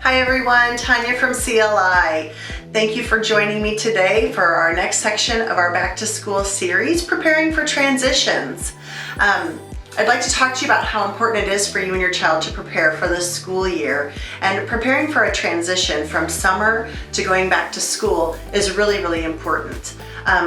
Hi everyone, Tanya from CLI. Thank you for joining me today for our next section of our Back to School series, Preparing for Transitions. I'd like to talk to you about how important it is for you and your child to prepare for the school year. And preparing for a transition from summer to going back to school is really, really important.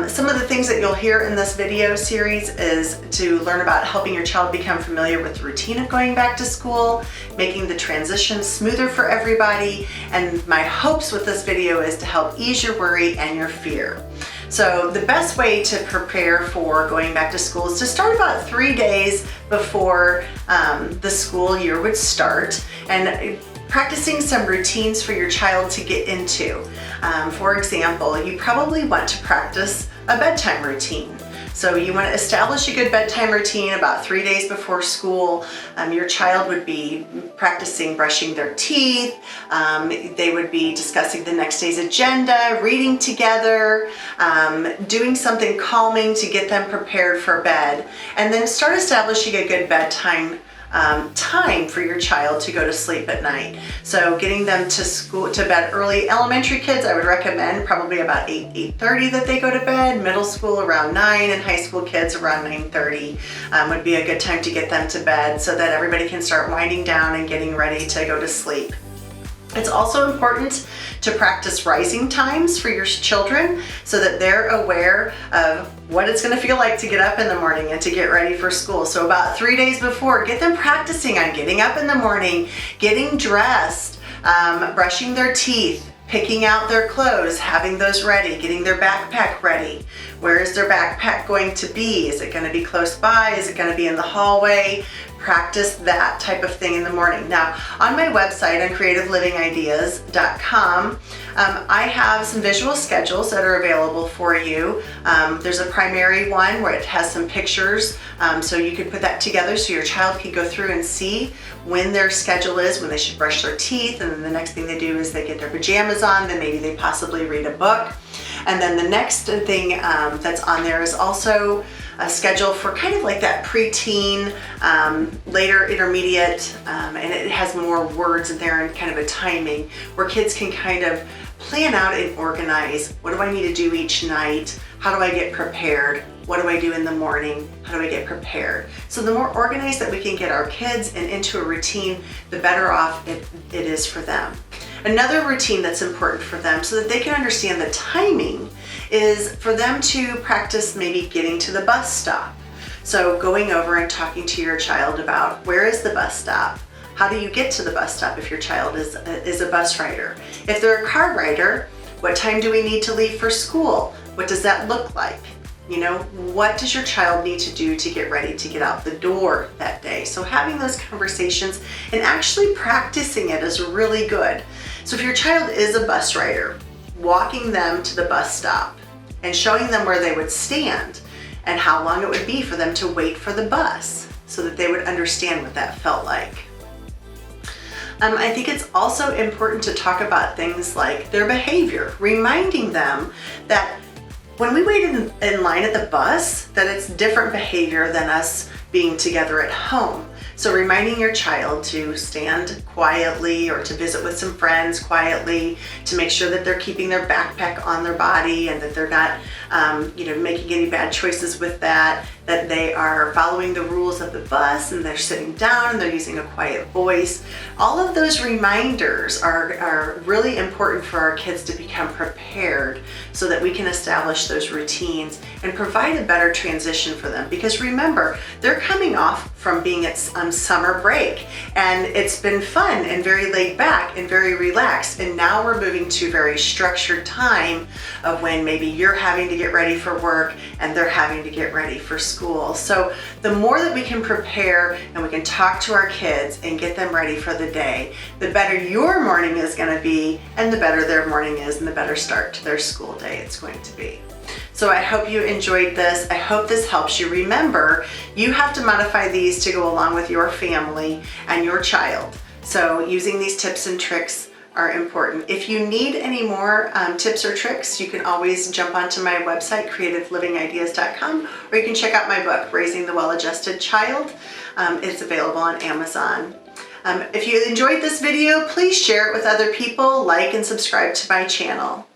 Some of the things that you'll hear in this video series is to learn about helping your child become familiar with the routine of going back to school, making the transition smoother for everybody, and my hopes with this video is to help ease your worry and your fear. So the best way to prepare for going back to school is to start about 3 days before the school year would start, and practicing some routines for your child to get into. For example, you probably want to practice a bedtime routine. So you want to establish a good bedtime routine about 3 days before school. Your child would be practicing brushing their teeth. They would be discussing the next day's agenda, reading together, doing something calming to get them prepared for bed, and then start establishing a good bedtime time for your child to go to sleep at night. So getting them to bed early. Elementary kids, I would recommend probably about 8:30 that they go to bed. Middle school around 9, and high school kids around 9:30 would be a good time to get them to bed so that everybody can start winding down and getting ready to go to sleep. It's also important to practice rising times for your children so that they're aware of what it's going to feel like to get up in the morning and to get ready for school. So about 3 days before, get them practicing on getting up in the morning, getting dressed, brushing their teeth, picking out their clothes, having those ready, getting their backpack ready. Where is their backpack going to be? Is it going to be close by? Is it going to be in the hallway? Practice that type of thing in the morning. Now, on my website on creativelivingideas.com, I have some visual schedules that are available for you. There's a primary one where it has some pictures, so you can put that together so your child can go through and see when their schedule is, when they should brush their teeth, and then the next thing they do is they get their pajamas on, then maybe they possibly read a book. And then the next thing that's on there is also a schedule for kind of like that preteen, later intermediate, and it has more words in there and kind of a timing where kids can kind of plan out and organize. What do I need to do each night? How do I get prepared? What do I do in the morning? How do I get prepared? So the more organized that we can get our kids and into a routine, the better off it is for them. Another routine that's important for them so that they can understand the timing is for them to practice maybe getting to the bus stop. So going over and talking to your child about where is the bus stop? How do you get to the bus stop if your child is a bus rider? If they're a car rider, what time do we need to leave for school? What does that look like? You know, what does your child need to do to get ready to get out the door that day? So having those conversations and actually practicing it is really good. So if your child is a bus rider, walking them to the bus stop and showing them where they would stand and how long it would be for them to wait for the bus so that they would understand what that felt like. I think it's also important to talk about things like their behavior, reminding them that when we wait in line at the bus, that it's different behavior than us being together at home. So reminding your child to stand quietly or to visit with some friends quietly, to make sure that they're keeping their backpack on their body and that they're not making any bad choices with that they are following the rules of the bus and they're sitting down and they're using a quiet voice. All of those reminders are really important for our kids to become prepared so that we can establish those routines and provide a better transition for them. Because remember, they're coming off from being at summer break and it's been fun and very laid back and very relaxed, and now we're moving to very structured time of when maybe you're having to get ready for work and they're having to get ready for school. So the more that we can prepare and we can talk to our kids and get them ready for the day, the better your morning is going to be, and the better their morning is, and the better start to their school day it's going to be. So I hope you enjoyed this. I hope this helps you. Remember, you have to modify these to go along with your family and your child. So using these tips and tricks are important. If you need any more tips or tricks, you can always jump onto my website, creativelivingideas.com, or you can check out my book, Raising the Well-Adjusted Child. It's available on Amazon. If you enjoyed this video, please share it with other people, like and subscribe to my channel.